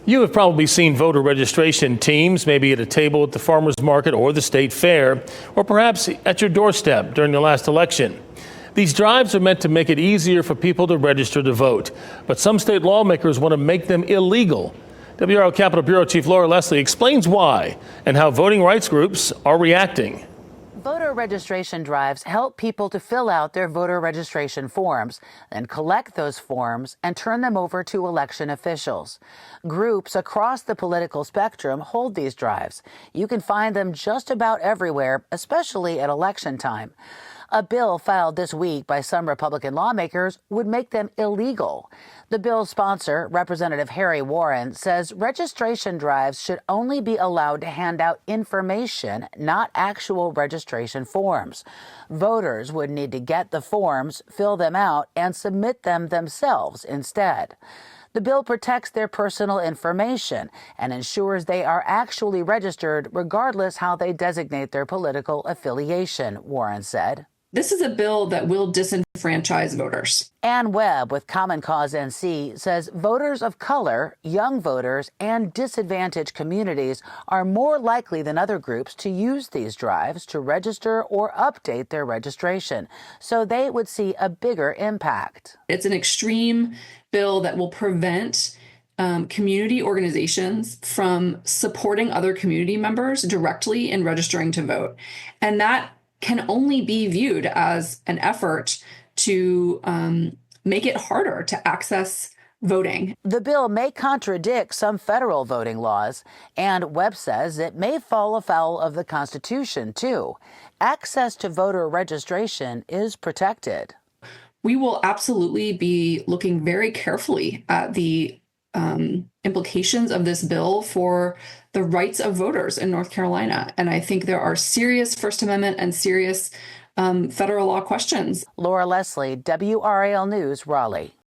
You have probably seen voter registration teams, maybe at a table at the farmers market or the state fair, or perhaps at your doorstep during the last election. These drives are meant to make it easier for people to register to vote, but some state lawmakers want to make them illegal. WRO Capitol Bureau Chief Laura Leslie explains why and how voting rights groups are reacting. Voter registration drives help people to fill out their voter registration forms, then collect those forms and turn them over to election officials. Groups across the political spectrum hold these drives. You can find them just about everywhere, especially at election time. A bill filed this week by some Republican lawmakers would make them illegal. The bill's sponsor, Representative Harry Warren, says registration drives should only be allowed to hand out information, not actual registration forms. Voters would need to get the forms, fill them out, and submit them themselves instead. The bill protects their personal information and ensures they are actually registered regardless how they designate their political affiliation, Warren said. This is a bill that will disenfranchise voters. Ann Webb with Common Cause NC says voters of color, young voters, and disadvantaged communities are more likely than other groups to use these drives to register or update their registration, so they would see a bigger impact. It's an extreme bill that will prevent community organizations from supporting other community members directly in registering to vote. And that can only be viewed as an effort to make it harder to access voting. The bill may contradict some federal voting laws, and Webb says it may fall afoul of the Constitution, too. Access to voter registration is protected. We will absolutely be looking very carefully at the implications of this bill for the rights of voters in North Carolina. And I think there are serious First Amendment and serious federal law questions. Laura Leslie, WRAL News, Raleigh.